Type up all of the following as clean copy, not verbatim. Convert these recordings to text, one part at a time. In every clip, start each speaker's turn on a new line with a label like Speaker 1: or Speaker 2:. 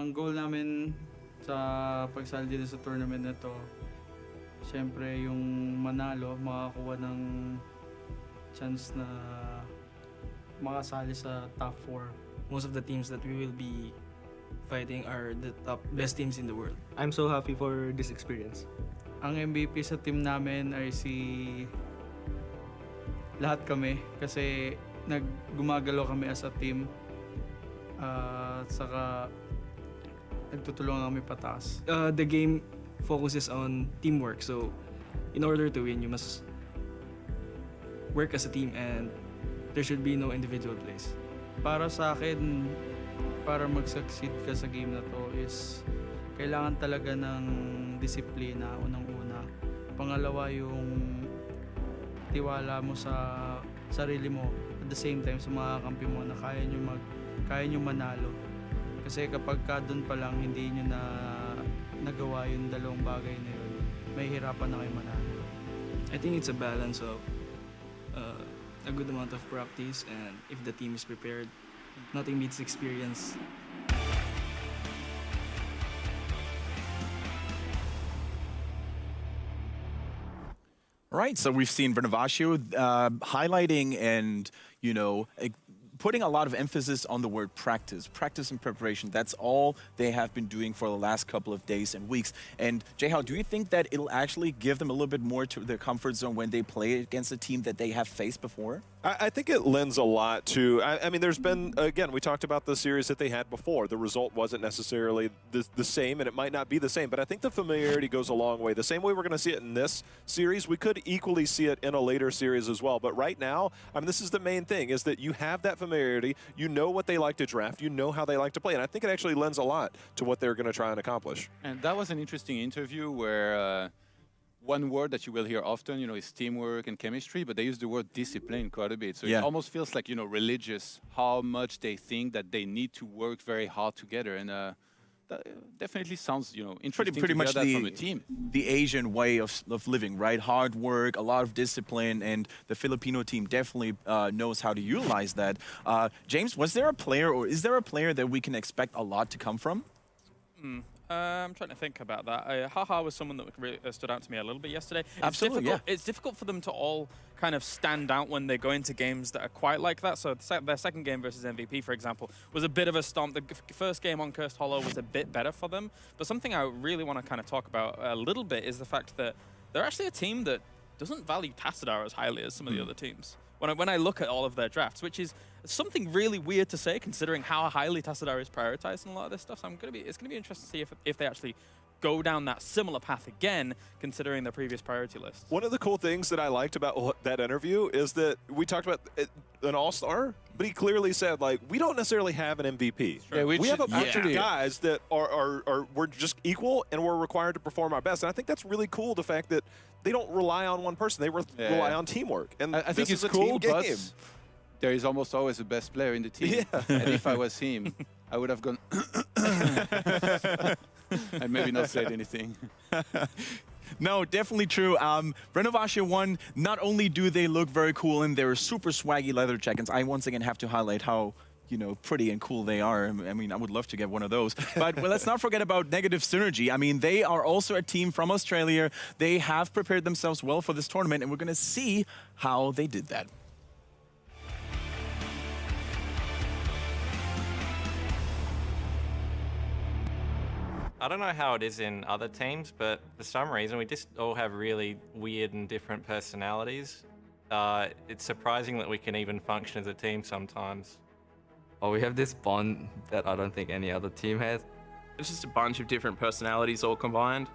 Speaker 1: Ang goal namin sa pagsali dito sa tournament na to, syempre yung manalo, makakuha ng chance na makasali sa top 4.
Speaker 2: Most of the teams that we will be fighting are the top best teams in the world.
Speaker 3: I'm so happy for this experience.
Speaker 1: Ang MVP sa team namin ay si lahat kami kasi gumagalaw kami as a team at saka nagtutulungan kami pataas.
Speaker 2: The game focuses on teamwork, so in order to win, you must work as a team and there should be no individual plays.
Speaker 1: Para sa akin, para mag-succeed ka sa game na to is kailangan talaga ng disiplina unang-una. Pangalawa yung tiwala mo sa sarili mo at the same time sa mga kampi mo na kaya nyo manalo. Kasi kapag ka doon pa lang hindi nyo na nagawa yung dalawang bagay na yun, may hirapan na kayo manalo.
Speaker 2: I think it's a balance of a good amount of practice, and if the team is prepared, nothing beats experience.
Speaker 4: Right, so we've seen Renovatio highlighting and, putting a lot of emphasis on the word practice and preparation. That's all they have been doing for the last couple of days and weeks. And Jaehao, do you think that it'll actually give them a little bit more to their comfort zone when they play against a team that they have faced before?
Speaker 5: I think it lends a lot to, I mean, there's been, again, we talked about the series that they had before. The result wasn't necessarily the same, and it might not be the same, but I think the familiarity goes a long way. The same way we're going to see it in this series, we could equally see it in a later series as well. But right now, I mean, this is the main thing, is that you have that familiarity, you know what they like to draft, you know how they like to play, and I think it actually lends a lot to what they're going to try and accomplish.
Speaker 6: And that was an interesting interview where one word that you will hear often, is teamwork and chemistry, but they use the word discipline quite a bit. So
Speaker 4: Yeah.
Speaker 6: it almost feels like, religious, how much they think that they need to work very hard together. And that definitely sounds, interesting
Speaker 4: Pretty
Speaker 6: to
Speaker 4: much
Speaker 6: hear that from a team.
Speaker 4: the Asian way of living, right? Hard work, a lot of discipline, and the Filipino team definitely knows how to utilize that. James, was there a player, or is there a player that we can expect a lot to come from?
Speaker 7: I'm trying to think about that. Haha was someone that really stood out to me a little bit yesterday.
Speaker 4: Absolutely, yeah.
Speaker 7: It's difficult for them to all kind of stand out when they go into games that are quite like that. So their second game versus MVP, for example, was a bit of a stomp. The first game on Cursed Hollow was a bit better for them. But something I really want to kind of talk about a little bit is the fact that they're actually a team that doesn't value Tassadar as highly as some of the other teams. When I look at all of their drafts, which is something really weird to say considering how highly Tassadar is prioritized in a lot of this stuff. So it's gonna be interesting to see if they actually go down that similar path again, considering their previous priority list.
Speaker 5: One of the cool things that I liked about that interview is that we talked about an all-star, but he clearly said, like, we don't necessarily have an MVP.
Speaker 6: Yeah,
Speaker 5: we have a bunch of
Speaker 6: yeah.
Speaker 5: guys that we're just equal and we're required to perform our best. And I think that's really cool, the fact that they don't rely on one person. They rely on teamwork. And
Speaker 6: I think
Speaker 5: this
Speaker 6: it's
Speaker 5: is a
Speaker 6: cool,
Speaker 5: team
Speaker 6: but
Speaker 5: game.
Speaker 6: there is almost always a best player in the team.
Speaker 5: Yeah.
Speaker 6: And if I was him, I would have gone and maybe not said anything.
Speaker 4: No, definitely true. Renovatio 1, not only do they look very cool in their super swaggy leather jackets, I once again have to highlight how pretty and cool they are. I mean, I would love to get one of those. But let's not forget about Negative Synergy. I mean, they are also a team from Australia. They have prepared themselves well for this tournament, and we're going to see how they did that.
Speaker 8: I don't know how it is in other teams, but for some reason we just all have really weird and different personalities. It's surprising that we can even function as a team sometimes.
Speaker 9: Oh, we have this bond that I don't think any other team has.
Speaker 10: It's just a bunch of different personalities all combined,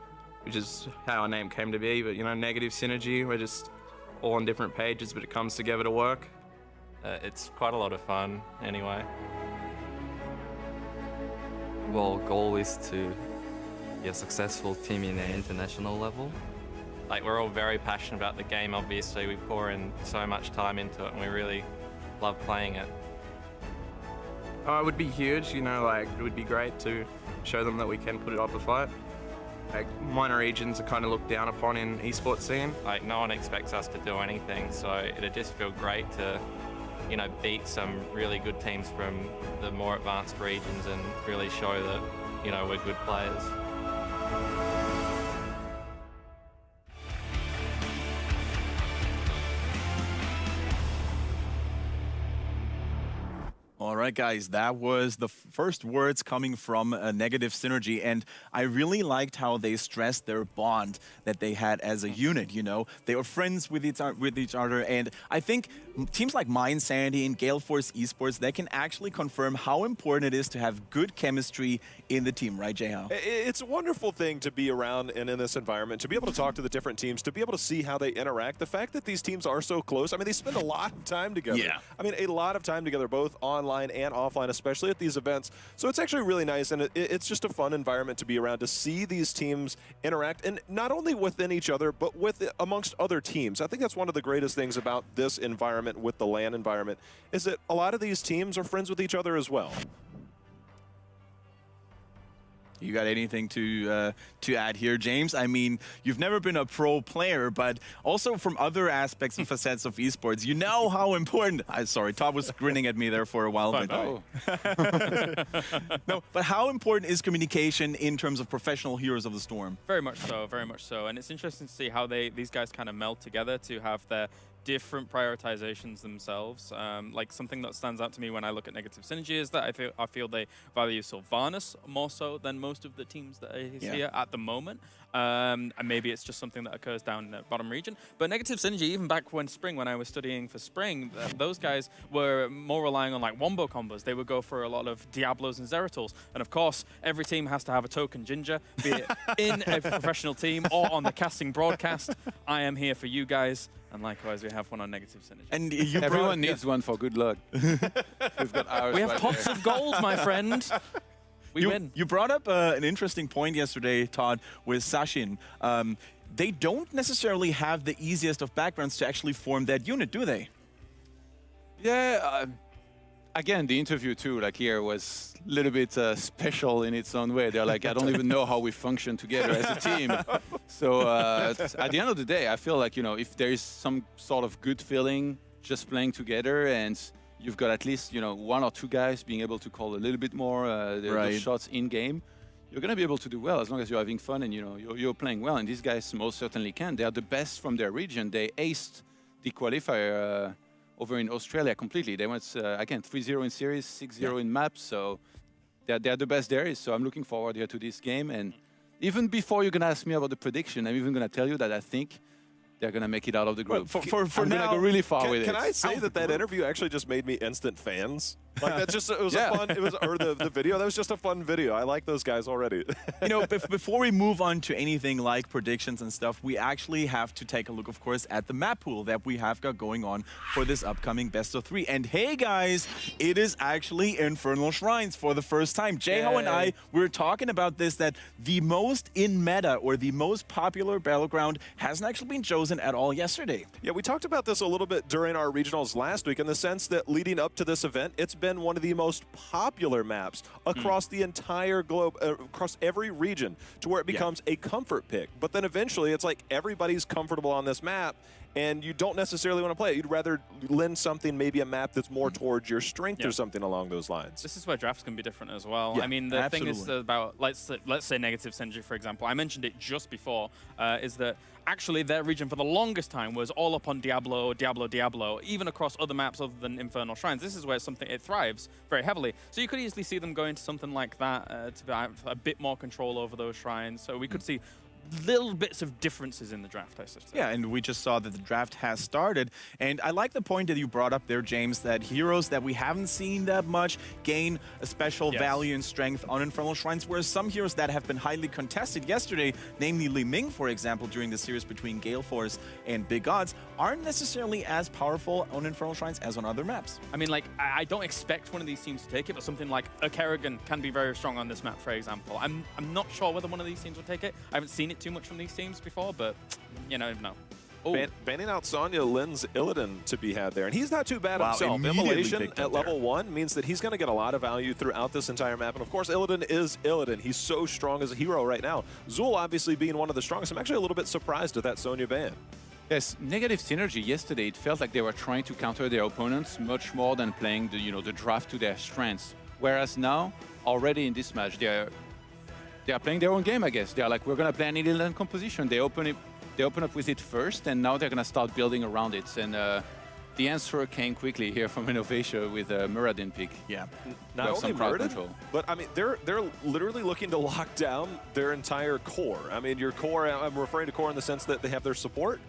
Speaker 10: which is how our name came to be. But, Negative Synergy, we're just all on different pages, but it comes together to work.
Speaker 8: It's quite a lot of fun anyway.
Speaker 9: Well, goal is to be a successful team in an international level.
Speaker 8: Like, we're all very passionate about the game, obviously. We pour in so much time into it and we really love playing it.
Speaker 10: It would be huge, it would be great to show them that we can put it up a fight. Like, minor regions are kind of looked down upon in esports scene.
Speaker 8: Like, no one expects us to do anything, so it'd just feel great to, beat some really good teams from the more advanced regions and really show that you know, we're good players.
Speaker 4: All right, guys, that was the first words coming from Negative Synergy, and I really liked how they stressed their bond that they had as a unit. You know, they were friends with each other, and I think teams like Mind Sandy and Gale Force Esports, they can actually confirm how important it is to have good chemistry in the team, right, Jay?
Speaker 5: It's a wonderful thing to be around and in this environment, to be able to talk to the different teams, to be able to see how they interact. The fact that these teams are so close, I mean, they spend a lot of time together.
Speaker 4: Yeah.
Speaker 5: I mean, a lot of time together, both online and offline, especially at these events. So it's actually really nice, and it's just a fun environment to be around, to see these teams interact, and not only within each other, but with amongst other teams. I think that's one of the greatest things about this environment with the LAN environment, is that a lot of these teams are friends with each other as well.
Speaker 4: You got anything to add here, James? I mean, you've never been a pro player, but also from other aspects and facets of esports, you know how important. Sorry, Todd was grinning at me there for a while. But no, but how important is communication in terms of professional heroes of the storm?
Speaker 7: Very much so, very much so. And it's interesting to see how these guys kind of meld together to have their different prioritizations themselves. Like something that stands out to me when I look at Negative Synergy is that I feel they value Sylvanas more so than most of the teams that are here at the moment. And maybe it's just something that occurs down in the bottom region. But Negative Synergy, even back when I was studying for Spring, those guys were more relying on like wombo combos. They would go for a lot of Diablos and Zeratals. And of course, every team has to have a token Ginger, be it in a professional team or on the casting broadcast. I am here for you guys. And likewise, we have one on Negative Synergy.
Speaker 4: And
Speaker 6: everyone needs one for good luck. We've got ours.
Speaker 7: We have
Speaker 6: right
Speaker 7: pots
Speaker 6: there.
Speaker 7: of gold, my friend. We win.
Speaker 4: You brought up an interesting point yesterday, Todd, with Sashin. They don't necessarily have the easiest of backgrounds to actually form that unit, do they?
Speaker 6: Yeah. Again, the interview too, like here, was a little bit special in its own way. They're like, I don't even know how we function together as a team. So at the end of the day, I feel like, you know, if there is some sort of good feeling just playing together, and you've got at least, you know, one or two guys being able to call a little bit more the shots in game, you're going to be able to do well as long as you're having fun and, you know, you're playing well. And these guys most certainly can. They are the best from their region. They aced the qualifier over in Australia completely. They went, again, 3-0 in series, 6-0 in maps. So they're the best there is. So I'm looking forward here to this game. And even before you're going to ask me about the prediction, I'm even going to tell you that I think they're going to make it out of the group.
Speaker 4: For
Speaker 5: I'm
Speaker 4: now,
Speaker 5: going to go really far with it.
Speaker 4: Can
Speaker 5: Can I say that interview actually just made me instant fans? Like that just, it was a fun, or the video, that was just a fun video. I like those guys already.
Speaker 4: You know, before we move on to anything like predictions and stuff, we actually have to take a look, of course, at the map pool that we have got going on for this upcoming best of 3. And hey, guys, it is actually Infernal Shrines for the first time. Jayho and I, we were talking about this, that the most in meta or the most popular battleground hasn't actually been chosen at all yesterday.
Speaker 5: Yeah, we talked about this a little bit during our regionals last week, in the sense that leading up to this event, it's been one of the most popular maps across the entire globe, across every region, to where it becomes a comfort pick. But then eventually it's like everybody's comfortable on this map, and you don't necessarily want to play it. You'd rather lend something, maybe a map that's more towards your strength or something along those lines.
Speaker 7: This is where drafts can be different as well.
Speaker 4: Yeah,
Speaker 7: I mean, the thing is about, let's say Negative Synergy, for example. I mentioned it just before, is that actually their region for the longest time was all up on Diablo, Diablo, Diablo, even across other maps other than Infernal Shrines. This is where it thrives very heavily. So you could easily see them going to something like that to have a bit more control over those shrines. So we could see little bits of differences in the draft, I suspect.
Speaker 4: Yeah, and we just saw that the draft has started. And I like the point that you brought up there, James, that heroes that we haven't seen that much gain a special value and strength on Infernal Shrines, whereas some heroes that have been highly contested yesterday, namely Li Ming, for example, during the series between Gale Force and Big Odds, aren't necessarily as powerful on Infernal Shrines as on other maps.
Speaker 7: I mean, like, I don't expect one of these teams to take it, but something like a Kerrigan can be very strong on this map, for example. I'm not sure whether one of these teams will take it. I haven't seen it too much from these teams before, but you know, no.
Speaker 5: Banning out Sonya lends Illidan to be had there, and he's not too bad himself.
Speaker 4: Immediately
Speaker 5: Immolation at level 1 means that he's going to get a lot of value throughout this entire map, and of course Illidan is Illidan. He's so strong as a hero right now. Zul obviously being one of the strongest. I'm actually a little bit surprised at that Sonya ban.
Speaker 6: Yes, Negative Synergy yesterday, it felt like they were trying to counter their opponents much more than playing the draft to their strengths. Whereas now, already in this match, they're they are playing their own game, I guess. They are like, we're going to play an Illidan composition. They open up with it first, and now they're going to start building around it. And the answer came quickly here from Renovatio with a Muradin pick.
Speaker 4: Yeah.
Speaker 5: Not
Speaker 6: have
Speaker 5: only
Speaker 6: some crowd
Speaker 5: Muradin,
Speaker 6: control.
Speaker 5: but I mean, they're literally looking to lock down their entire core. I mean, your core, I'm referring to core in the sense that they have their support,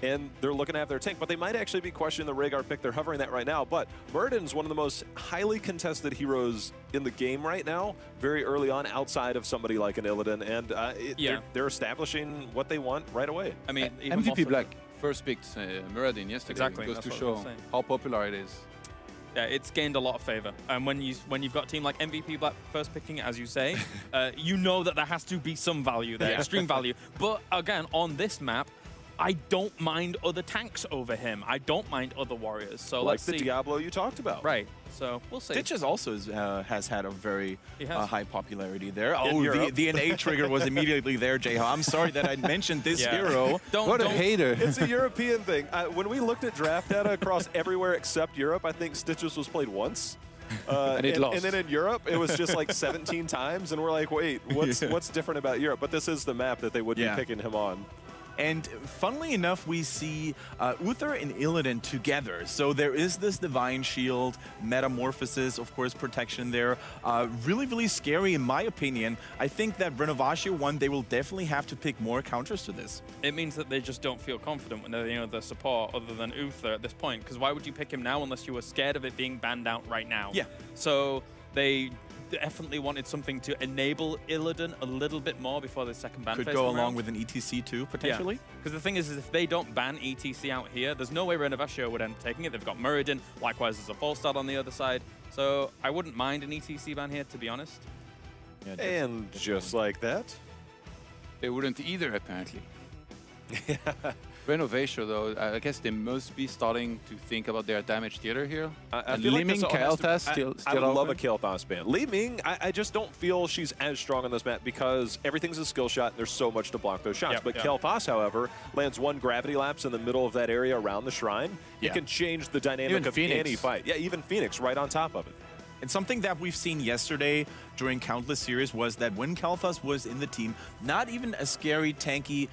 Speaker 5: and they're looking to have their tank, but they might actually be questioning the Rhaegar pick. They're hovering that right now, but Muradin's one of the most highly contested heroes in the game right now, very early on, outside of somebody like an Illidan, and they're establishing what they want right away.
Speaker 7: I mean, even
Speaker 6: MVP
Speaker 7: more so-
Speaker 6: Black first picked Muradin yesterday.
Speaker 7: Exactly,
Speaker 6: It goes
Speaker 7: that's
Speaker 6: to
Speaker 7: what I
Speaker 6: show
Speaker 7: was saying.
Speaker 6: how popular it is.
Speaker 7: Yeah, it's gained a lot of favor. And when you've got a team like MVP Black first picking it, as you say, you know that there has to be some value there, extreme value. But again, on this map, I don't mind other tanks over him. I don't mind other warriors. So
Speaker 5: Like
Speaker 7: let's
Speaker 5: the
Speaker 7: see.
Speaker 5: Diablo you talked about.
Speaker 7: Right. So we'll see.
Speaker 4: Stitches also has had a very
Speaker 7: He has.
Speaker 4: high popularity there.
Speaker 5: In
Speaker 4: Oh,
Speaker 5: Europe.
Speaker 4: the NA trigger was immediately there, Jay. I'm sorry that I mentioned this
Speaker 7: Yeah.
Speaker 4: hero.
Speaker 6: What a hater.
Speaker 5: It's a European thing. When we looked at draft data across everywhere except Europe, I think Stitches was played once.
Speaker 6: And it lost.
Speaker 5: And then in Europe, it was just like 17 times, and we're like, wait, what's different about Europe? But this is the map that they would be picking him on.
Speaker 4: And funnily enough, we see Uther and Illidan together. So there is this Divine Shield, Metamorphosis, of course, protection there. Really, really scary in my opinion. I think that Renovatio 1, they will definitely have to pick more counters to this.
Speaker 7: It means that they just don't feel confident when they're, the support other than Uther at this point. Because why would you pick him now unless you were scared of it being banned out right now?
Speaker 4: Yeah.
Speaker 7: So they definitely wanted something to enable Illidan a little bit more before the second ban
Speaker 4: Could
Speaker 7: phase
Speaker 4: go
Speaker 7: came
Speaker 4: along
Speaker 7: around.
Speaker 4: with an ETC too, potentially.
Speaker 7: Because the thing is if they don't ban ETC out here, there's no way Renovatio would end up taking it. They've got Muradin, likewise there's a full start on the other side. So I wouldn't mind an ETC ban here, to be honest.
Speaker 4: Yeah,
Speaker 5: And just like that.
Speaker 6: They wouldn't either, apparently. Renovatio, though, I guess they must be starting to think about their damage theater here.
Speaker 5: I
Speaker 6: And
Speaker 5: feel like
Speaker 6: Liming
Speaker 5: this all has to-
Speaker 6: Kael'thas still
Speaker 5: I would love a
Speaker 6: open.
Speaker 5: Kael'thas ban. Li Ming, I just don't feel she's as strong on this map because everything's a skill shot and there's so much to block those shots.
Speaker 7: Yep,
Speaker 5: But
Speaker 7: yep.
Speaker 5: Kael'thas, however, lands one gravity lapse in the middle of that area around the shrine.
Speaker 4: Yeah.
Speaker 5: It can change the dynamic
Speaker 6: Even
Speaker 5: of
Speaker 6: Phoenix.
Speaker 5: any fight. Yeah, even Phoenix right on top of it.
Speaker 4: And something that we've seen yesterday during countless series was that when Kael'thas was in the team, not even a scary, tanky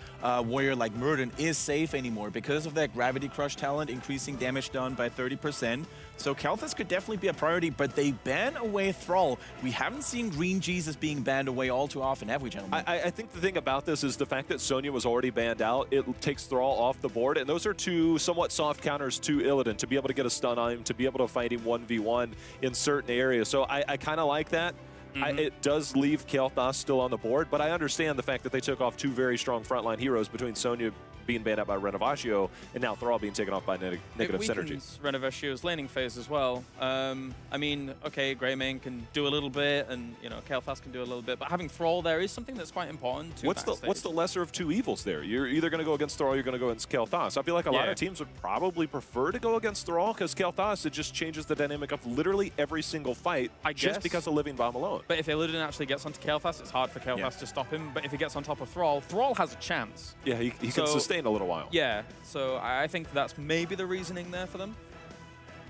Speaker 4: warrior like Muradin is safe anymore because of that Gravity Crush talent, increasing damage done by 30%. So Kael'thas could definitely be a priority, but they ban away Thrall. We haven't seen Green Jesus being banned away all too often, have we, gentlemen?
Speaker 5: I think the thing about this is the fact that Sonya was already banned out. It takes Thrall off the board, and those are two somewhat soft counters to Illidan to be able to get a stun on him, to be able to fight him 1v1 in certain areas. So I kind of like that. It does leave Kael'thas still on the board, but I understand the fact that they took off two very strong frontline heroes between Sonya being banned out by Renovatio and now Thrall being taken off by negative
Speaker 7: It
Speaker 5: synergy.
Speaker 7: weakens Renovatio's laning phase as well. I mean, okay, Greymane can do a little bit, and Kael'thas can do a little bit, but having Thrall there is something that's quite important to
Speaker 5: What's the lesser of two evils there? You're either going to go against Thrall or you're going to go against Kael'thas. I feel like a lot of teams would probably prefer to go against Thrall because Kael'thas, it just changes the dynamic of literally every single fight
Speaker 7: I
Speaker 5: just
Speaker 7: guess.
Speaker 5: because of Living Bomb alone.
Speaker 7: But if Illidan actually gets onto Kael'thas, it's hard for Kael'thas to stop him. But if he gets on top of Thrall, Thrall has a chance.
Speaker 5: Yeah, he can
Speaker 7: So-
Speaker 5: sustain a little while.
Speaker 7: Yeah, so I think that's maybe the reasoning there for them.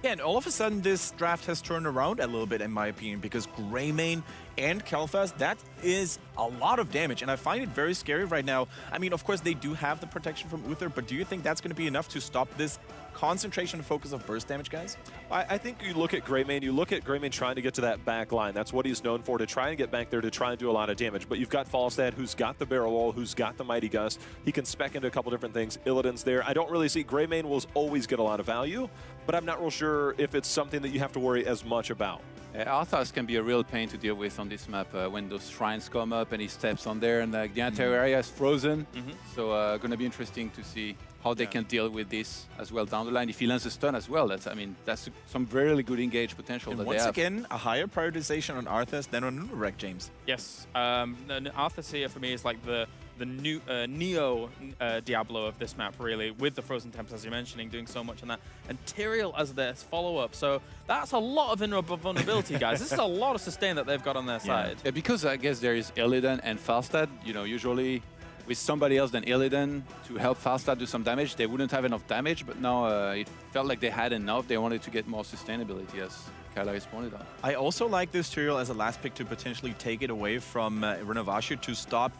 Speaker 4: Yeah, and all of a sudden this draft has turned around a little bit in my opinion because Greymane and Kael'thas, that is a lot of damage and I find it very scary right now. I mean, of course they do have the protection from Uther, but do you think that's going to be enough to stop this concentration and focus of burst damage, guys?
Speaker 5: I think you look at Greymane trying to get to that back line. That's what he's known for, to try and get back there to try and do a lot of damage. But you've got Falstad, who's got the Barrel Roll, who's got the Mighty Gust. He can spec into a couple different things. Illidan's there. I don't really see Greymane will always get a lot of value, but I'm not real sure if it's something that you have to worry as much about.
Speaker 6: Arthas can be a real pain to deal with on this map when those shrines come up and he steps on there and the entire area is frozen. So going to be interesting to see how they can deal with this as well down the line. If he lands a stun as well, that's some really good engage potential
Speaker 4: And
Speaker 6: that they
Speaker 4: once
Speaker 6: have.
Speaker 4: again, a higher prioritization on Arthas than on Unurek, James.
Speaker 7: Yes, Arthas here for me is like the new Neo Diablo of this map, really, with the Frozen Temps, as you're mentioning, doing so much on that. And Tyrael as their follow-up. So that's a lot of vulnerability, guys. This is a lot of sustain that they've got on their side.
Speaker 6: Yeah, because I guess there is Illidan and Falstad, usually with somebody else than Illidan to help Falstad do some damage, they wouldn't have enough damage, but now it felt like they had enough. They wanted to get more sustainability, as Kailaris pointed out.
Speaker 4: I also like this Tyrael as a last pick to potentially take it away from Renovatio to stop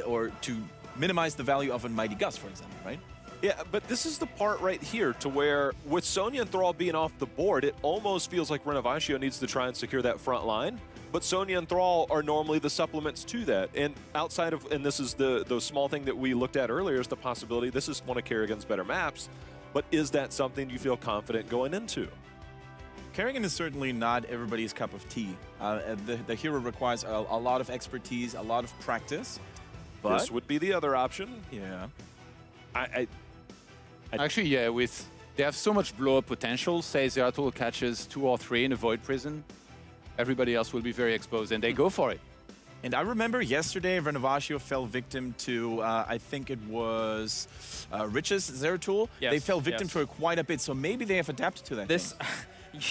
Speaker 4: or to minimize the value of a Mighty Gust, for example, right?
Speaker 5: Yeah, but this is the part right here to where with Sonya and Thrall being off the board, it almost feels like Renovatio needs to try and secure that front line. But Sonya and Thrall are normally the supplements to that. And outside of, and this is the small thing that we looked at earlier, is the possibility this is one of Kerrigan's better maps. But is that something you feel confident going into?
Speaker 4: Kerrigan is certainly not everybody's cup of tea. The hero requires a lot of expertise, a lot of practice. But
Speaker 5: This would be the other option.
Speaker 4: yeah.
Speaker 6: Actually, yeah, they have so much blow-up potential. Say Zeratul catches 2 or 3 in a Void Prison, everybody else will be very exposed, and they go for it.
Speaker 4: And I remember yesterday, Renovatio fell victim to, I think it was Rich's Zeratul.
Speaker 7: Yes,
Speaker 4: They fell victim
Speaker 7: yes.
Speaker 4: to it quite a bit, so maybe they have adapted to that.
Speaker 7: This,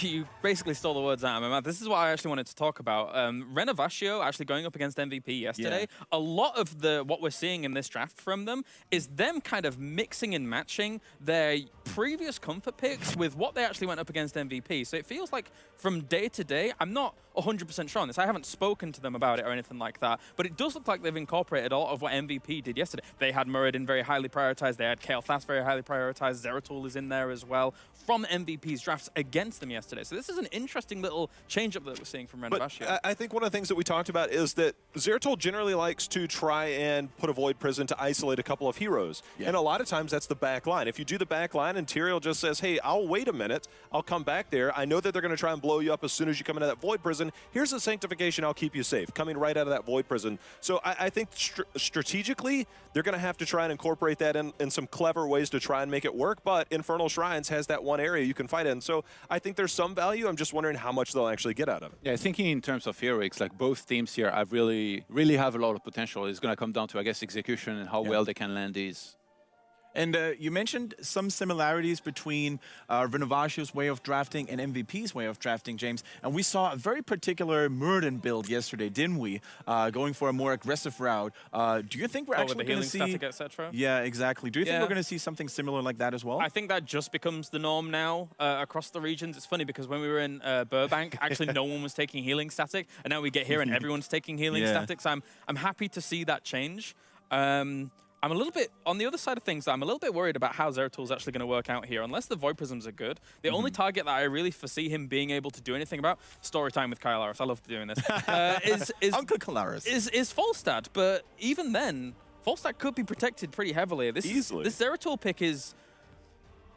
Speaker 7: you basically stole the words out of my mouth. This is what I actually wanted to talk about. Renovatio actually going up against MVP yesterday.
Speaker 4: Yeah.
Speaker 7: A lot of what we're seeing in this draft from them is them kind of mixing and matching their previous comfort picks with what they actually went up against MVP. So it feels like from day to day, I'm not 100% sure on this. I haven't spoken to them about it or anything like that, but it does look like they've incorporated a lot of what MVP did yesterday. They had Muradin very highly prioritized. They had Kael Thas very highly prioritized. Zeratul is in there as well from MVP's drafts against them yesterday. So this is an interesting little change-up that we're seeing from Renovatio.
Speaker 5: But I think one of the things that we talked about is that Zeratul generally likes to try and put a Void Prison to isolate a couple of heroes.
Speaker 4: Yeah.
Speaker 5: And a lot of times that's the back line. If you do the back line and Tyrael just says, hey, I'll wait a minute, I'll come back there. I know that they're going to try and blow you up as soon as you come into that Void Prison. Here's a Sanctification, I'll keep you safe, coming right out of that Void Prison. So I think strategically, they're going to have to try and incorporate that in some clever ways to try and make it work. But Infernal Shrines has that one area you can fight in. So I think there's some value. I'm just wondering how much they'll actually get out of it.
Speaker 6: Yeah, thinking in terms of heroics, like both teams here have really have a lot of potential. It's going to come down to, I guess, execution and how well they can land these.
Speaker 4: And you mentioned some similarities between Renovatio's way of drafting and MVP's way of drafting, James. And we saw a very particular Muradin build yesterday, didn't we? Going for a more aggressive route. Do you think we're actually going to see...
Speaker 7: static, etc.
Speaker 4: Yeah, exactly. Do you think
Speaker 7: Yeah.
Speaker 4: we're going to see something similar like that as well?
Speaker 7: I think that just becomes the norm now across the regions. It's funny because when we were in Burbank, actually no one was taking healing static, and now we get here and everyone's taking healing static. So I'm happy to see that change. I'm a little bit, on the other side of things, I'm a little bit worried about how Zeratul's actually going to work out here. Unless the Void Prisms are good, the only target that I really foresee him being able to do anything about, story time with Kailaris, I love doing this, is
Speaker 4: Uncle Kailaris.
Speaker 7: Is Falstad. But even then, Falstad could be protected pretty heavily.
Speaker 5: Easily.
Speaker 7: This Zeratul pick is...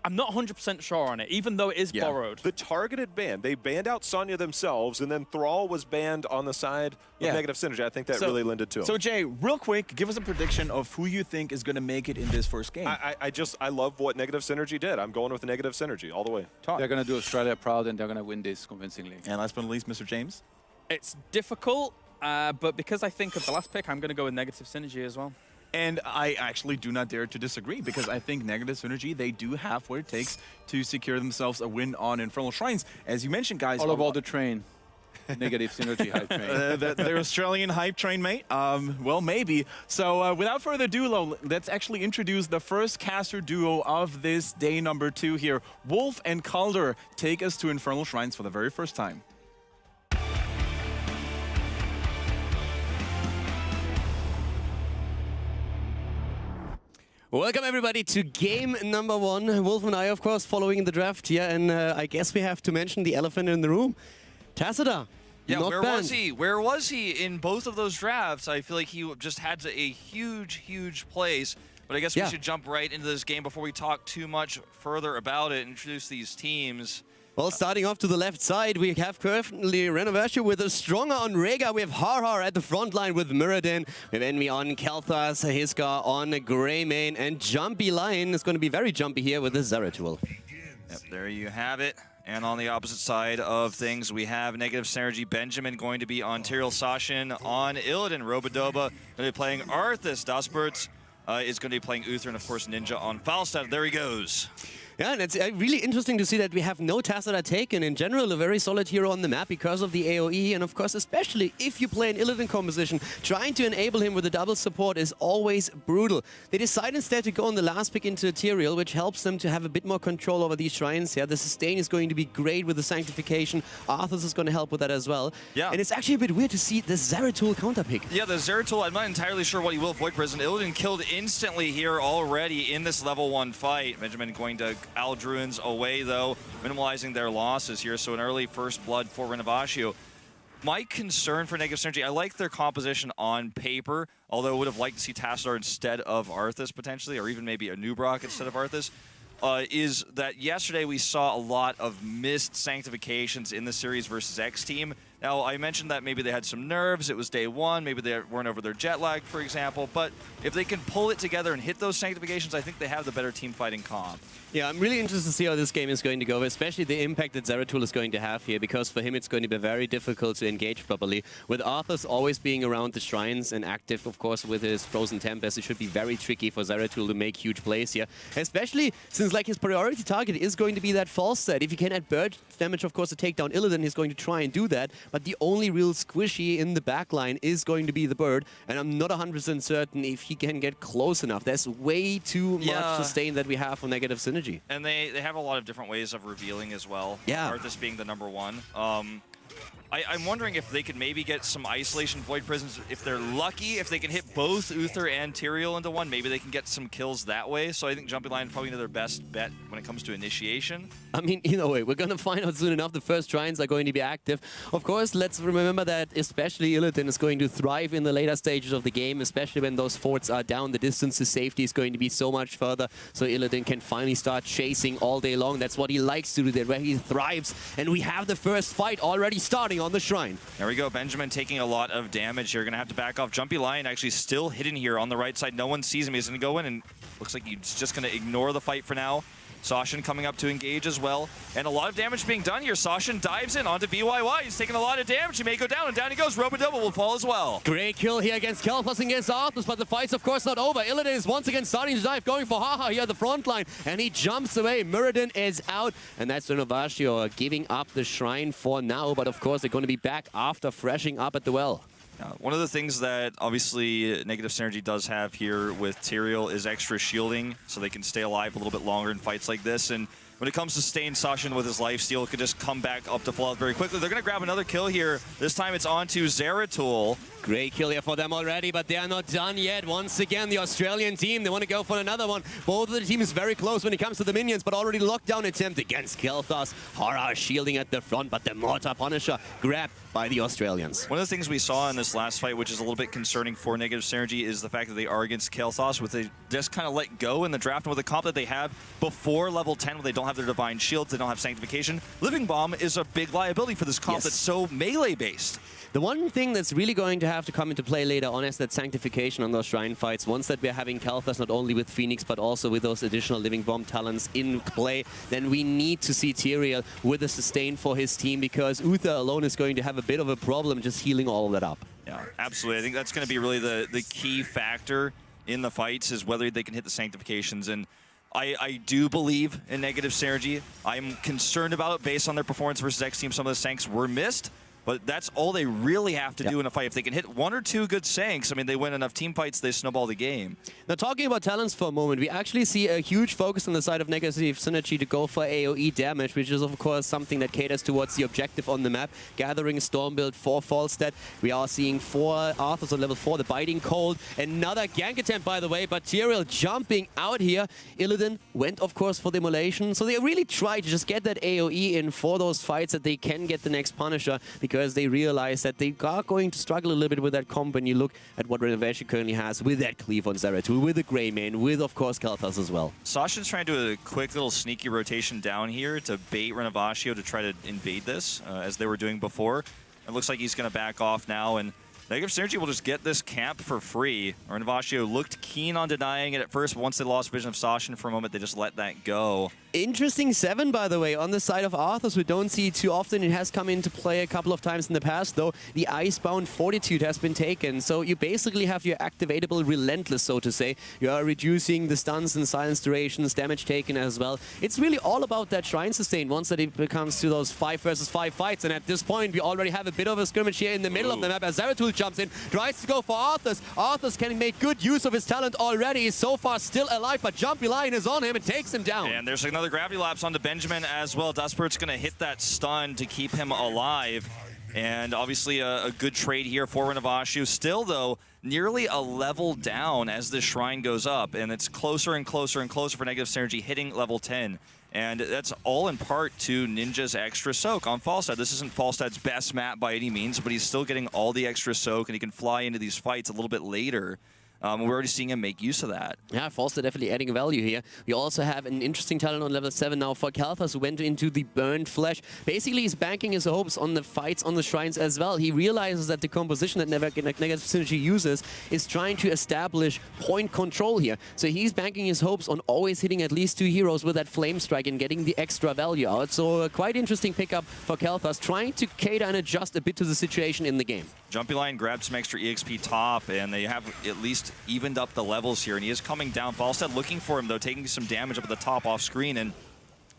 Speaker 7: I'm not 100% sure on it, even though it is borrowed.
Speaker 5: The targeted ban, they banned out Sonya themselves, and then Thrall was banned on the side of Negative Synergy. I think that really lended to him.
Speaker 4: So, Jay, real quick, give us a prediction of who you think is going to make it in this first game.
Speaker 5: I love what Negative Synergy did. I'm going with the Negative Synergy all the way.
Speaker 6: They're going to do Australia proud, and they're going to win this convincingly.
Speaker 4: And last but not least, Mr. James?
Speaker 7: It's difficult, but because I think of the last pick, I'm going to go with Negative Synergy as well.
Speaker 4: And I actually do not dare to disagree because I think Negative Synergy, they do have what it takes to secure themselves a win on Infernal Shrines. As you mentioned, guys.
Speaker 6: All about the train. Negative Synergy hype train.
Speaker 4: The Australian hype train, mate? Well, maybe. So without further ado, let's actually introduce the first caster duo of this day number 2 here. Wolf and Calder take us to Infernal Shrines for the very first time.
Speaker 11: Welcome everybody to game number 1. Wolf and I, of course, following the draft here, and I guess we have to mention the elephant in the room. Tassadar.
Speaker 12: Yeah,
Speaker 11: not
Speaker 12: where
Speaker 11: banned.
Speaker 12: was he? Where was he in both of those drafts? I feel like he just had a huge place. But I guess we should jump right into this game before we talk too much further about it and introduce these teams.
Speaker 11: Well, starting off to the left side, we have currently Renovatio with a stronger on Rhaegar. We have Har at the front line with Muradin. We have Envy on Kel'Thas, Hiskar on Greymane, and Jumpy Lion is going to be very jumpy here with the Zeratul.
Speaker 12: Yep, there you have it. And on the opposite side of things, we have Negative Synergy Benjamin going to be on Tyrael Sashin on Illidan. Robodoba going to be playing Arthas. Dasbert is going to be playing Uther, and of course Ninja on Falstad. There he goes.
Speaker 11: Yeah, and it's really interesting to see that we have no Tacita taken. In general, a very solid hero on the map because of the AoE, and of course, especially if you play an Illidan composition, trying to enable him with the double support is always brutal. They decide instead to go on the last pick into Ethereal, which helps them to have a bit more control over these shrines. Yeah, the sustain is going to be great with the Sanctification. Arthas is going to help with that as well.
Speaker 12: Yeah.
Speaker 11: And it's actually a bit weird to see the Zeratul counter pick.
Speaker 12: Yeah, the Zeratul, I'm not entirely sure what he will. Void Prison. Illidan killed instantly here already in this level 1 fight. Benjamin going to Aldruin's away, though, minimalizing their losses here. So an early first blood for Renovatio. My concern for Negative Synergy, I like their composition on paper, although I would have liked to see Tassadar instead of Arthas potentially, or even maybe a Nubrok instead of Arthas. Is that yesterday we saw a lot of missed Sanctifications in the series versus X Team. Now, I mentioned that maybe they had some nerves, it was day 1, maybe they weren't over their jet lag, for example, but if they can pull it together and hit those Sanctifications, I think they have the better team fighting comp.
Speaker 11: Yeah, I'm really interested to see how this game is going to go, especially the impact that Zeratul is going to have here, because for him it's going to be very difficult to engage properly. With Arthas always being around the shrines and active, of course, with his Frozen Tempest, it should be very tricky for Zeratul to make huge plays here, especially since like his priority target is going to be that false set. If he can add bird damage, of course, to take down Illidan, he's going to try and do that, but the only real squishy in the backline is going to be the bird, and I'm not 100% certain if he can get close enough. There's way too much sustain that we have for Negative Synergy.
Speaker 12: And they have a lot of different ways of revealing as well.
Speaker 11: Yeah.
Speaker 12: Arthas being the #1. I'm wondering if they could maybe get some Isolation Void Prisons. If they're lucky, if they can hit both Uther and Tyrael into one, maybe they can get some kills that way. So I think Jumping Lion is probably their best bet when it comes to initiation.
Speaker 11: I mean, either way, we're going to find out soon enough. The first shrines are going to be active. Of course, let's remember that especially Illidan is going to thrive in the later stages of the game, especially when those forts are down. The distance to safety is going to be so much further, so Illidan can finally start chasing all day long. That's what he likes to do, that's where he thrives. And we have the first fight already starting on the shrine.
Speaker 12: There we go. Benjamin taking a lot of damage here. Going to have to back off. Jumpy Lion actually still hidden here on the right side. No one sees him. He's going to go in and looks like he's just going to ignore the fight for now. Sashin coming up to engage as well. And a lot of damage being done here. Sashin dives in onto BYY. He's taking a lot of damage. He may go down, and down he goes. Robo-double will fall as well.
Speaker 11: Great kill here against Kel'Thas and against Arthas, but the fight's of course not over. Illidan is once again starting to dive, going for Haha here at the front line, and he jumps away. Muradin is out, and that's Renovatio giving up the shrine for now, but of course they're going to be back after freshing up at the well.
Speaker 12: One of the things that obviously Negative Synergy does have here with Tyrael is extra shielding, so they can stay alive a little bit longer in fights like this. And when it comes to staying, Sashin with his lifesteal could just come back up to full health very quickly. They're going to grab another kill here. This time it's onto Zeratul.
Speaker 11: Great kill here for them already, but they are not done yet. Once again, the Australian team, they want to go for another one. Both of the teams very close when it comes to the minions, but already lockdown attempt against Kel'Thas. Hara shielding at the front, but the Mortar Punisher grabbed by the Australians.
Speaker 12: One of the things we saw in this last fight, which is a little bit concerning for Negative Synergy, is the fact that they are against Kel'Thas, which they just kind of let go in the draft. And with the comp that they have before level 10, when they don't have their Divine Shields, they don't have Sanctification, Living Bomb is a big liability for this comp that's so melee-based.
Speaker 11: The one thing that's really going to have to come into play later on is that Sanctification on those Shrine fights. Once that we're having Kel'Thas not only with Phoenix, but also with those additional Living Bomb talents in play, then we need to see Tyrael with a sustain for his team, because Uther alone is going to have a bit of a problem just healing all of that up.
Speaker 12: Yeah, absolutely. I think that's going to be really the key factor in the fights, is whether they can hit the Sanctifications. And I do believe in Negative Synergy. I'm concerned about it based on their performance versus X Team. Some of the Sanks were missed, but that's all they really have to do in a fight. If they can hit 1 or 2 good Sanks, I mean, they win enough team fights, they snowball the game.
Speaker 11: Now, talking about talents for a moment, we actually see a huge focus on the side of Negative Synergy to go for AoE damage, which is, of course, something that caters towards the objective on the map. Gathering Storm build for Falstad. We are seeing 4 Arthas on level 4, the Biting Cold. Another gank attempt, by the way, but Tyrael jumping out here. Illidan went, of course, for the Immolation. So they really try to just get that AoE in for those fights that they can get the next Punisher, because they realize that they are going to struggle a little bit with that comp when you look at what Renovatio currently has with that Cleave on Zeratul, with the Greymane, with, of course, Kel'Thas as well.
Speaker 12: Sashin's trying to do a quick little sneaky rotation down here to bait Renovatio to try to invade this, as they were doing before. It looks like he's going to back off now, and Negative Synergy will just get this camp for free. Renovatio looked keen on denying it at first, but once they lost vision of Sashin for a moment, they just let that go.
Speaker 11: Interesting 7, by the way, on the side of Arthas. We don't see too often. It has come into play a couple of times in the past, though. The Icebound Fortitude has been taken. So you basically have your activatable Relentless, so to say. You are reducing the stuns and silence durations, damage taken as well. It's really all about that Shrine Sustain once that it becomes to those 5 versus 5 fights. And at this point, we already have a bit of a skirmish here in the middle of the map as Zeratul jumps in, tries to go for Arthas. Arthas can make good use of his talent already. So far still alive, but Jumpy Lion is on him and takes him down.
Speaker 12: And there's another gravity lapse onto Benjamin as well. Desperat's going to hit that stun to keep him alive. And obviously a good trade here for Renovatio. Still, though, nearly a level down as the Shrine goes up. And it's closer and closer and closer for Negative Synergy, hitting level 10. And that's all in part to Ninja's extra soak on Falstad. This isn't Falstad's best map by any means, but he's still getting all the extra soak, and he can fly into these fights a little bit later. We're already seeing him make use of that.
Speaker 11: Yeah, Falstad definitely adding value here. We also have an interesting talent on level 7 now for Kalthas, who went into the Burned Flesh. Basically, he's banking his hopes on the fights on the Shrines as well. He realizes that the composition that Negative Synergy uses is trying to establish point control here. So he's banking his hopes on always hitting at least 2 heroes with that Flame Strike and getting the extra value out. So a quite interesting pickup for Kalthas, trying to cater and adjust a bit to the situation in the game.
Speaker 12: Jumpy Lion grabbed some extra EXP top, and they have at least evened up the levels here, and he is coming down. Falstad looking for him, though, taking some damage up at the top off screen, and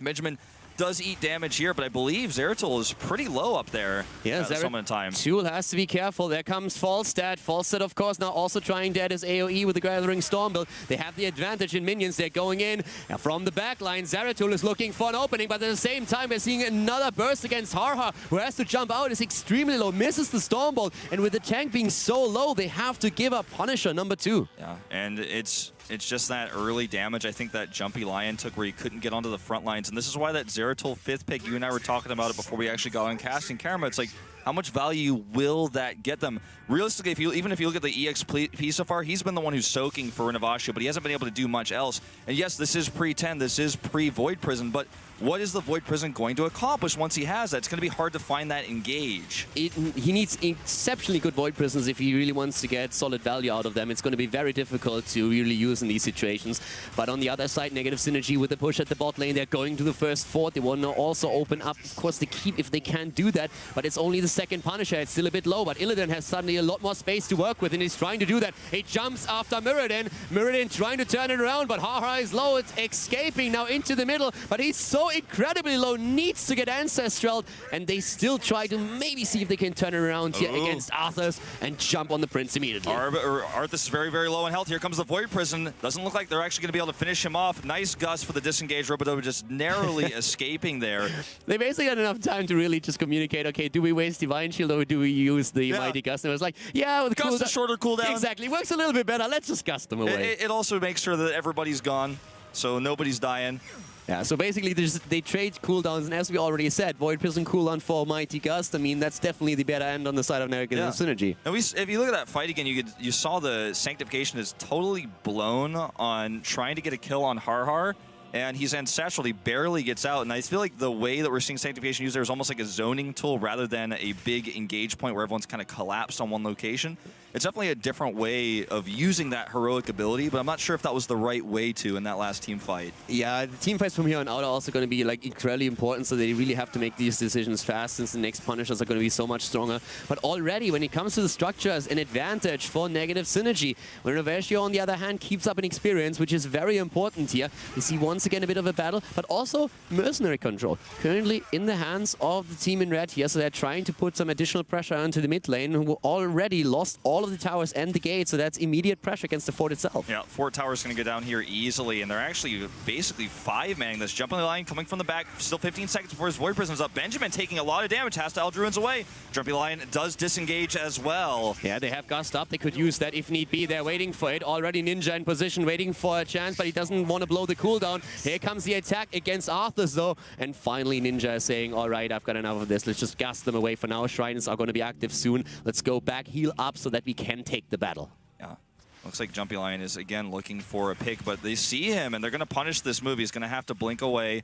Speaker 12: Benjamin does eat damage here, but I believe Zeratul is pretty low up there at this moment in time.
Speaker 11: Zeratul has to be careful. There comes Falstad. Falstad, of course, now also trying to add his AoE with the Gathering Storm build. They have the advantage in minions. They're going in from the back line. Zeratul is looking for an opening, but at the same time, we're seeing another burst against Harha, who has to jump out. Is extremely low, misses the Storm Bolt, and with the tank being so low, they have to give up Punisher number 2.
Speaker 12: Yeah, and it's just that early damage I think that Jumpy Lion took where he couldn't get onto the front lines. And this is why that Zeratul 5th pick, you and I were talking about it before we actually got on casting camera. It's like, how much value will that get them? Realistically, even if you look at the EXP so far, he's been the one who's soaking for Renovatio, but he hasn't been able to do much else. And yes, this is pre-10, this is pre-Void Prison, but what is the Void Prison going to accomplish once he has that? It's going to be hard to find that engage.
Speaker 11: He needs exceptionally good Void Prisons if he really wants to get solid value out of them. It's going to be very difficult to really use in these situations. But on the other side, Negative Synergy with the push at the bot lane. They're going to the first fort. They want to also open up, of course, the keep if they can't do that. But it's only the second Punisher. It's still a bit low, but Illidan has suddenly a lot more space to work with, and he's trying to do that. He jumps after Mirrodin. Mirrodin trying to turn it around, but Harha is low. It's escaping now into the middle, but he's so incredibly low, needs to get Ancestral, and they still try to maybe see if they can turn it around here against Arthas and jump on the Prince immediately.
Speaker 12: Arthas is very, very low in health. Here comes the Void Prison. Doesn't look like they're actually going to be able to finish him off. Nice gust for the disengaged Robodoba, just narrowly escaping there.
Speaker 11: They basically had enough time to really just communicate, okay, do we waste Divine Shield or do we use the Mighty Gust? And it was like, yeah, with
Speaker 12: Gust a shorter cooldown.
Speaker 11: Exactly, works a little bit better. Let's just gust them away.
Speaker 12: It also makes sure that everybody's gone, so nobody's dying.
Speaker 11: Yeah, so basically they trade cooldowns, and as we already said, Void Prison cooldown for Mighty Gust. I mean, that's definitely the better end on the side of Negative Synergy.
Speaker 12: And if you look at that fight again, you saw the Sanctification is totally blown on trying to get a kill on Harhar, and he's ancestral. He barely gets out, and I feel like the way that we're seeing Sanctification used there is almost like a zoning tool rather than a big engage point where everyone's kind of collapsed on one location. It's definitely a different way of using that heroic ability, but I'm not sure if that was the right way to in that last team fight.
Speaker 11: Yeah, the team fights from here on out are also going to be like incredibly important, so they really have to make these decisions fast since the next Punishers are going to be so much stronger. But already, when it comes to the structures, an advantage for Negative Synergy. When Renovatio, on the other hand, keeps up an experience, which is very important here. We see once again a bit of a battle, but also mercenary control. Currently in the hands of the team in red here, so they're trying to put some additional pressure onto the mid lane, who already lost all of the towers and the gate, so that's immediate pressure against the fort itself.
Speaker 12: Yeah, Fort Tower's going to go down here easily, and they're actually basically 5-manning this. Jumping the line, coming from the back, still 15 seconds before his Void Prison's up. Benjamin taking a lot of damage, has to Eldruins away. Jumpy Lion does disengage as well.
Speaker 11: Yeah, they have Gust up. They could use that if need be. They're waiting for it. Already Ninja in position, waiting for a chance, but he doesn't want to blow the cooldown. Here comes the attack against Arthas, though, and finally Ninja is saying, all right, I've got enough of this. Let's just gust them away for now. Shrines are going to be active soon. Let's go back, heal up so that we can take the battle.
Speaker 12: Yeah. Looks like Jumpy Lion is, again, looking for a pick, but they see him, and they're going to punish this move. He's going to have to blink away.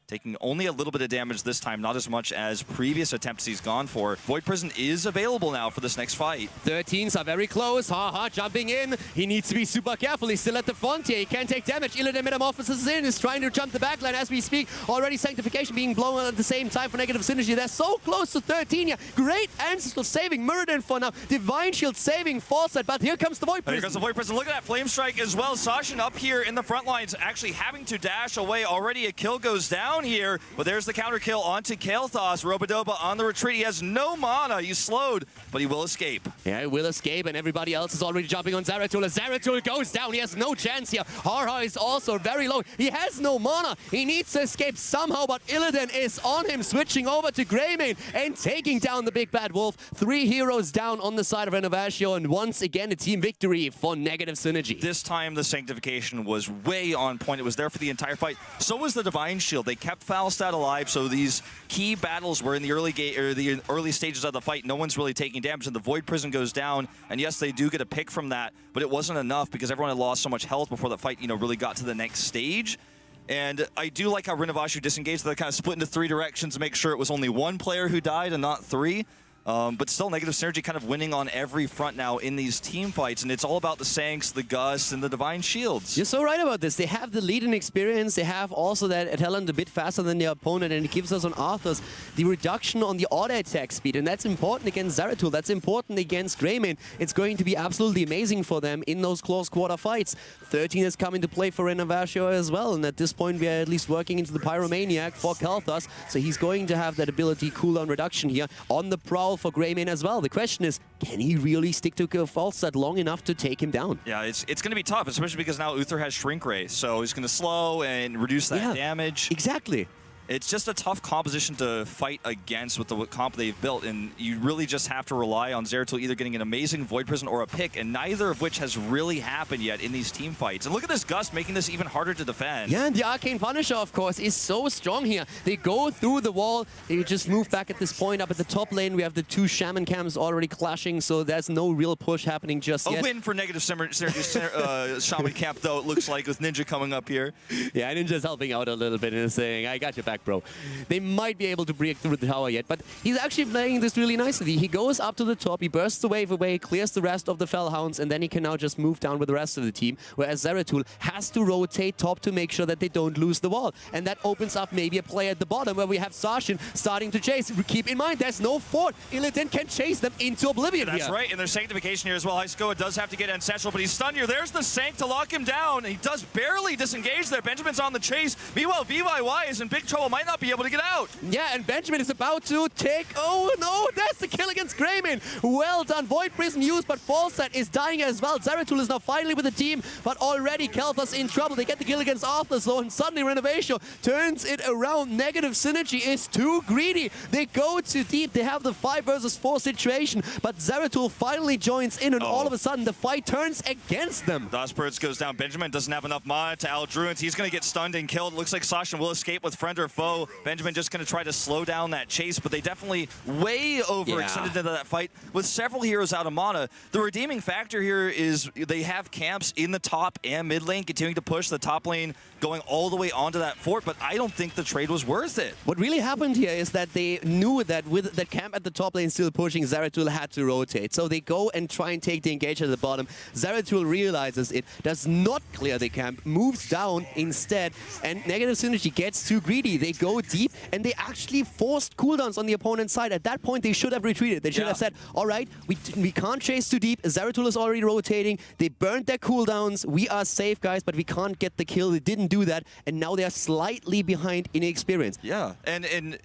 Speaker 12: taking only a little bit of damage this time, not as much as previous attempts he's gone for. Void Prison is available now for this next fight.
Speaker 11: 13s are very close. Haha jumping in. He needs to be super careful. He's still at the front here. He can't take damage. Illidan Metamorphosis is in. He's trying to jump the backline as we speak. Already Sanctification being blown at the same time for negative synergy. They're so close to 13 here. Great Ancestral saving Muradin for now. Divine Shield saving Foresight, but here comes the Void Prison.
Speaker 12: Here comes the Void Prison. Look at that Flame Strike as well. Sashin up here in the front lines, actually having to dash away. Already a kill goes down here, but there's the counter kill onto Kael'thas. Robodoba on the retreat. He has no mana. He's slowed, but he will escape.
Speaker 11: Yeah, he will escape, and everybody else is already jumping on Zeratul. As Zeratul goes down, he has no chance here. Harha is also very low. He has no mana. He needs to escape somehow, but Illidan is on him, switching over to Greymane and taking down the big bad wolf. 3 heroes down on the side of Renovatio, and once again a team victory for negative synergy.
Speaker 12: This time the Sanctification was way on point. It was there for the entire fight. So was the Divine Shield. They kept Falstad alive, so these key battles were in the early stages of the fight. No one's really taking damage, and the Void Prison goes down. And yes, they do get a pick from that, but it wasn't enough because everyone had lost so much health before the fight, really got to the next stage. And I do like how Renovatio disengaged. They kind of split into 3 directions to make sure it was only 1 player who died and not 3. But still, negative synergy kind of winning on every front now in these team fights, and it's all about the Sanks, the Gus, and the Divine Shields.
Speaker 11: You're so right about this. They have the lead in experience. They have also that talent a bit faster than their opponent, and it gives us on Arthur's the reduction on the auto attack speed, and that's important against Zeratul. That's important against Greymane. It's going to be absolutely amazing for them in those close quarter fights. 13 has come into play for Renovatio as well, and at this point we are at least working into the Pyromaniac for Kael'thas, so he's going to have that ability cooldown reduction here on the prowl for Greymane as well. The question is, can he really stick to Falstad long enough to take him down?
Speaker 12: Yeah, it's going to be tough, especially because now Uther has Shrink Ray, so he's going to slow and reduce that damage.
Speaker 11: Exactly.
Speaker 12: It's just a tough composition to fight against with the comp they've built, and you really just have to rely on Zeratul either getting an amazing Void Prison or a pick, and neither of which has really happened yet in these team fights. And look at this Gust making this even harder to defend.
Speaker 11: Yeah, and the Arcane Punisher, of course, is so strong here. They go through the wall. They just move back at this point. Up at the top lane, we have the 2 Shaman camps already clashing, so there's no real push happening just yet.
Speaker 12: A win for negative synergy Shaman camp, though, it looks like, with Ninja coming up here.
Speaker 11: Yeah, Ninja's helping out a little bit and saying, I got your back, bro. They might be able to break through the tower yet, but he's actually playing this really nicely. He goes up to the top, he bursts the wave away, clears the rest of the Fellhounds, and then he can now just move down with the rest of the team, whereas Zeratul has to rotate top to make sure that they don't lose the wall. And that opens up maybe a play at the bottom where we have Sashin starting to chase. Keep in mind, there's no fort. Illidan can chase them into oblivion
Speaker 12: That's right, and there's Sanctification here as well. Iskoa does have to get Ancestral, but he's stunned here. There's the Sank to lock him down. He does barely disengage there. Benjamin's on the chase. Meanwhile, VYY is in big trouble, might not be able to get out.
Speaker 11: Yeah, and Benjamin is about to take... Oh, no, that's the kill against Greymane. Well done. Void Prism used, but Falstad is dying as well. Zeratul is now finally with the team, but already Kael'thas in trouble. They get the kill against Arthur, though, and suddenly Renovatio turns it around. Negative synergy is too greedy. They go too deep. They have the 5 versus 4 situation, but Zeratul finally joins in, and all of a sudden the fight turns against them.
Speaker 12: Dosbirds goes down. Benjamin doesn't have enough mana to Aldruins. He's going to get stunned and killed. Looks like Sasha will escape with friend or foe. Benjamin just going to try to slow down that chase, but they definitely way overextended into that fight with several heroes out of mana. The redeeming factor here is they have camps in the top and mid lane, continuing to push the top lane, going all the way onto that fort, but I don't think the trade was worth it.
Speaker 11: What really happened here is that they knew that with the camp at the top lane still pushing, Zeratul had to rotate. So they go and try and take the engage at the bottom. Zeratul realizes it, does not clear the camp, moves down instead, and negative synergy gets too greedy. They go deep, and they actually forced cooldowns on the opponent's side. At that point, they should have retreated. They should have said, all right, we can't chase too deep. Zeratul is already rotating. They burned their cooldowns. We are safe, guys, but we can't get the kill. They didn't do that, and now they are slightly behind in experience.
Speaker 12: Yeah, and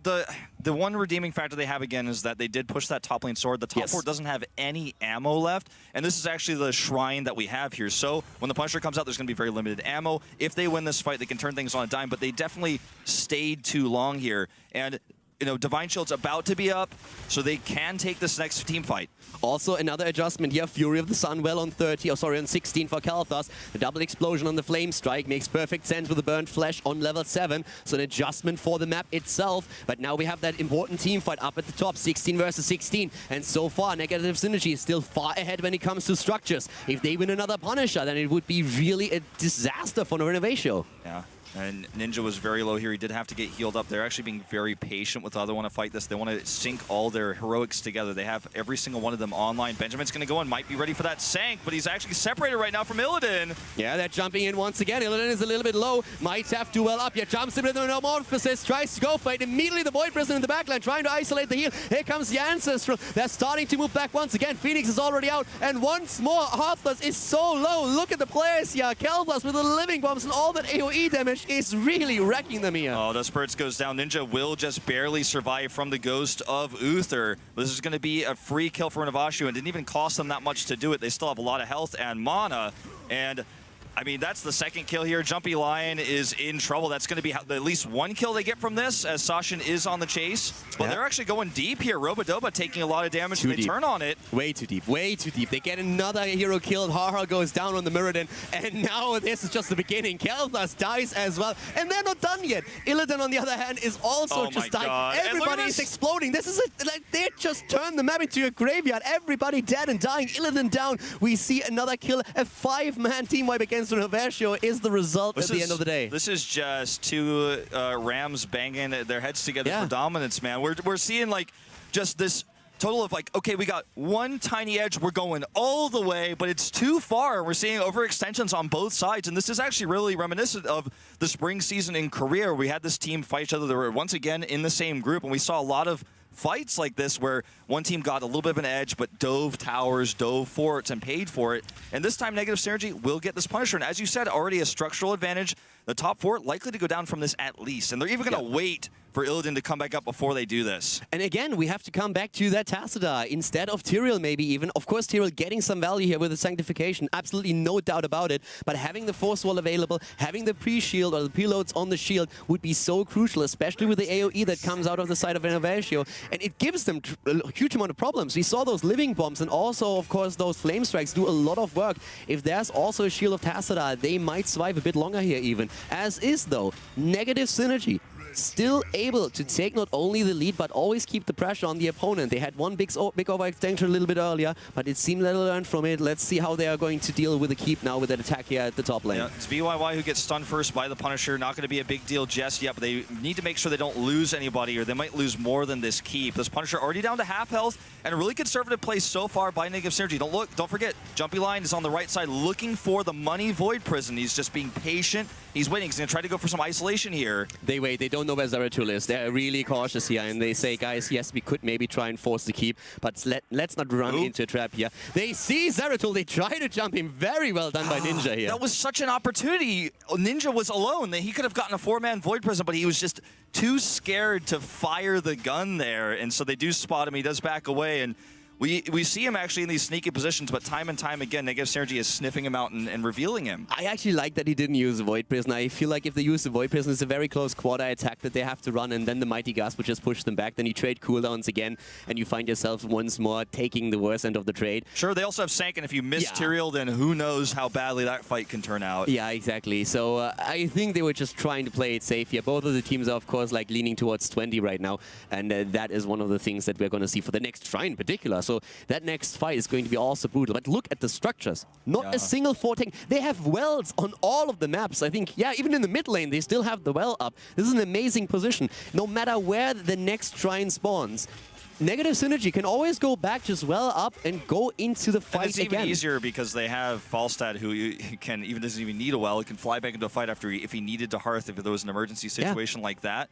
Speaker 12: the one redeeming factor they have again is that they did push that top lane sword. The top fort doesn't have any ammo left, and this is actually the shrine that we have here. So when the Punisher comes out, there's going to be very limited ammo. If they win this fight, they can turn things on a dime, but they definitely stayed too long here. And Divine Shield's about to be up, so they can take this next team fight.
Speaker 11: Also, another adjustment here. Fury of the Sun well on 16 for Kael'thas. The double explosion on the Flame Strike makes perfect sense with the Burnt Flesh on level 7. So an adjustment for the map itself. But now we have that important team fight up at the top, 16 versus 16. And so far, negative synergy is still far ahead when it comes to structures. If they win another Punisher, then it would be really a disaster for Renovatio.
Speaker 12: Yeah. And Ninja was very low here. He did have to get healed up. They're actually being very patient with how they want to fight this. They want to sync all their heroics together. They have every single one of them online. Benjamin's going to go in, might be ready for that Sank, but he's actually separated right now from Illidan.
Speaker 11: Yeah, they're jumping in once again. Illidan is a little bit low. Might have to well up. Yeah, jumps in with the Metamorphosis. Tries to go for it. Immediately the Void Prison in the backline trying to isolate the heal. Here comes the Ancestral. They're starting to move back once again. Phoenix is already out. And once more, Heartless is so low. Look at the players here. Kelvas with the living bombs and all that AoE damage is really wrecking them here.
Speaker 12: Oh, the Spurts goes down. Ninja will just barely survive from the Ghost of Uther. This is going to be a free kill for Renovatio, and didn't even cost them that much to do it. They still have a lot of health and mana, and I mean, that's the second kill here. Jumpy Lion is in trouble. That's going to be at least one kill they get from this, as Sashin is on the chase. But they're actually going deep here. Robodoba taking a lot of damage, and they turn on it.
Speaker 11: Way too deep, way too deep. They get another hero killed. Haha goes down on the Mirrodin, and now this is just the beginning. Kelthas dies as well, and they're not done yet. Illidan, on the other hand, is also just dying. Everybody is exploding. This is like they just turned the map into a graveyard. Everybody dead and dying. Illidan down. We see another kill. A 5-man team wipe against Renovatio is the result at the end of the day.
Speaker 12: This is just two Rams banging their heads together for dominance, man. We're seeing like just this total of like, okay, we got one tiny edge, we're going all the way, but it's too far. We're seeing overextensions on both sides, and this is actually really reminiscent of the spring season in Korea. We had this team fight each other. They were once again in the same group, and we saw a lot of fights like this where one team got a little bit of an edge but dove towers, dove forts, and paid for it. And this time Negative Synergy will get this Punisher. And as you said, already a structural advantage. The top four likely to go down from this at least. And they're even going to wait for Illidan to come back up before they do this.
Speaker 11: And again, we have to come back to that Tassadar instead of Tyrael maybe even. Of course, Tyrael getting some value here with the Sanctification, absolutely no doubt about it. But having the Force Wall available, having the pre-shield or the preloads on the shield would be so crucial, especially with the AoE that comes out of the side of Renovatio. And it gives them a huge amount of problems. We saw those Living Bombs and also, of course, those Flame Strikes do a lot of work. If there's also a Shield of Tassadar, they might survive a bit longer here even. As is, though, Negative Synergy still able to take not only the lead, but always keep the pressure on the opponent. They had one big overextension a little bit earlier, but it seemed they learned from it. Let's see how they are going to deal with the keep now with that attack here at the top lane.
Speaker 12: Yeah, it's VYY who gets stunned first by the Punisher. Not going to be a big deal just yet, but they need to make sure they don't lose anybody, or they might lose more than this keep. This Punisher already down to half health, and a really conservative play so far by Negative Synergy. Don't forget, Jumpy Lion is on the right side looking for the money Void Prison. He's just being patient. He's waiting. He's going to try to go for some isolation here.
Speaker 11: They wait. They don't know where Zeratul is. They're really cautious here, and they say, guys, yes, we could maybe try and force the keep, but let's not run into a trap here. They see Zeratul. They try to jump him. Very well done by Ninja here.
Speaker 12: That was such an opportunity. Ninja was alone. He could have gotten a 4-man Void Prison, but he was just too scared to fire the gun there, and so they do spot him. He does back away, and we see him actually in these sneaky positions, but time and time again, Negative Synergy is sniffing him out and revealing him.
Speaker 11: I actually like that he didn't use the Void Prison. I feel like if they use the Void Prison, it's a very close quarter attack that they have to run, and then the Mighty Gust would just push them back. Then you trade cooldowns again, and you find yourself once more taking the worst end of the trade.
Speaker 12: Sure, they also have Sank, and if you miss Tyrael, then who knows how badly that fight can turn out.
Speaker 11: Yeah, exactly. So I think they were just trying to play it safe here. Both of the teams are, of course, like leaning towards 20 right now, and that is one of the things that we're going to see for the next Shrine in particular. So that next fight is going to be also brutal. But look at the structures. Not a single forting. They have wells on all of the maps. I think, yeah, even in the mid lane, they still have the well up. This is an amazing position. No matter where the next Shrine spawns, Negative Synergy can always go back just well up and go into the fight
Speaker 12: again. It's even easier because they have Falstad, who can doesn't even need a well. He can fly back into a fight after if he needed to Hearth, if there was an emergency situation like that.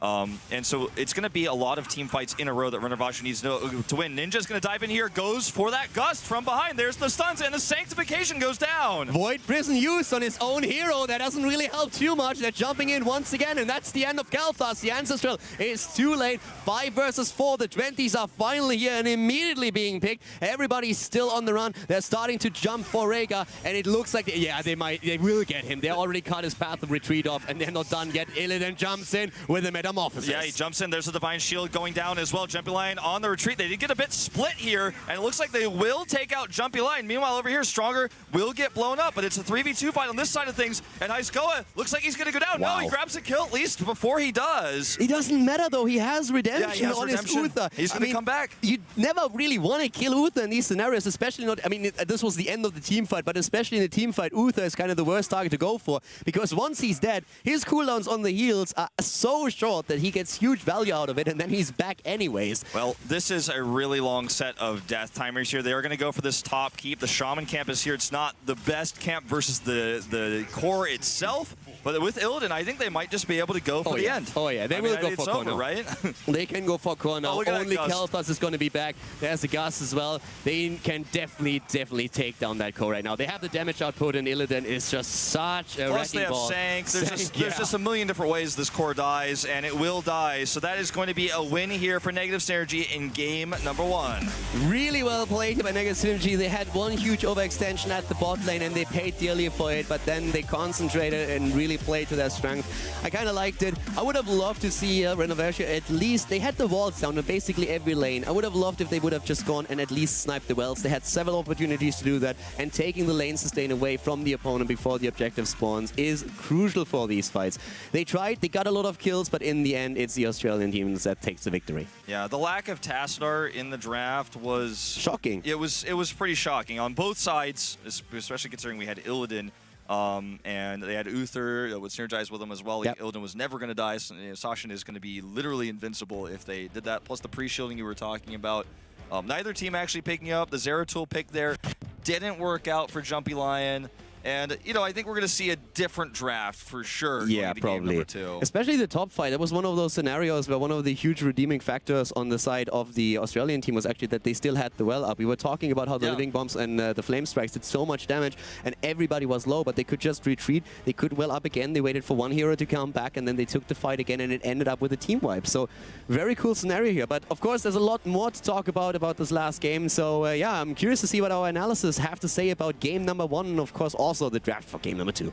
Speaker 12: And so it's going to be a lot of team fights in a row that Renovatio needs to win. Ninja's going to dive in here, goes for that Gust from behind. There's the stuns, and the Sanctification goes down.
Speaker 11: Void Prison used on his own hero. That doesn't really help too much. They're jumping in once again, and that's the end of Galthas. The Ancestral is too late. 5 versus 4. The 20s are finally here and immediately being picked. Everybody's still on the run. They're starting to jump for Rhaegar, and it looks like, they will get him. They already cut his path of retreat off, and they're not done yet. Illidan jumps in with the Metamorphosis. Metamorphosis.
Speaker 12: Yeah, he jumps in. There's a Divine Shield going down as well. Jumpy Lion on the retreat. They did get a bit split here, and it looks like they will take out Jumpy Lion. Meanwhile, over here, Stronger will get blown up, but it's a 3v2 fight on this side of things, and Iskoa looks like he's going to go down.
Speaker 11: Wow.
Speaker 12: No, he grabs a kill at least before he does.
Speaker 11: It doesn't matter though, he has redemption
Speaker 12: Yeah, he has
Speaker 11: on
Speaker 12: redemption.
Speaker 11: his Uther.
Speaker 12: He's going to come back.
Speaker 11: You never really want to kill Uther in these scenarios, especially not, I mean, this was the end of the team fight, but especially in the team fight, Uther is kind of the worst target to go for, because once he's dead, his cooldowns on the heals are so short that he gets huge value out of it, and then he's back anyways.
Speaker 12: Well, this is a really long set of death timers here. They are going to go for this top keep. The Shaman camp is here. It's not the best camp versus the core itself, but with Illidan, I think they might just be able to go for the end.
Speaker 11: Oh yeah, they will go for corner.
Speaker 12: Over, right?
Speaker 11: They can go for corner.
Speaker 12: Oh, look at
Speaker 11: Only
Speaker 12: that Gus.
Speaker 11: Kel'Thas is going to be back. There's the Gus as well. They can definitely take down that core right now. They have the damage output, and Illidan is just such a
Speaker 12: Plus,
Speaker 11: wrecking
Speaker 12: they have
Speaker 11: ball.
Speaker 12: Sank. There's just a million different ways this core dies, and it will die. So that is going to be a win here for Negative Synergy in game number 1.
Speaker 11: Really well played by Negative Synergy. They had one huge overextension at the bot lane, and they paid dearly for it, but then they concentrated and really played to their strength. I kind of liked it. I would have loved to see Renovatio at least. They had the walls down in basically every lane. I would have loved if they would have just gone and at least sniped the wells. They had several opportunities to do that, and taking the lane sustain away from the opponent before the objective spawns is crucial for these fights. They tried, they got a lot of kills, but in the end, it's the Australian teams that takes the victory.
Speaker 12: Yeah, the lack of Tassadar in the draft was
Speaker 11: shocking.
Speaker 12: It was pretty shocking on both sides, especially considering we had Illidan. And they had Uther that would synergize with them as well.
Speaker 11: Yep.
Speaker 12: Illidan was never going to die. So, Sashin is going to be literally invincible if they did that. Plus the pre-shielding you were talking about. Neither team actually picking up. The Zeratul pick there didn't work out for Jumpy Lion. And, you know, I think we're going to see a different draft for sure.
Speaker 11: Yeah, probably. Especially the top fight. That was one of those scenarios where one of the huge redeeming factors on the side of the Australian team was actually that they still had the well up. We were talking about how the living bombs and the flame strikes did so much damage, and everybody was low, but they could just retreat. They could well up again. They waited for one hero to come back, and then they took the fight again, and it ended up with a team wipe. So very cool scenario here. But of course, there's a lot more to talk about this last game. So yeah, I'm curious to see what our analysis have to say about game number 1, and of course also the draft for game number 2.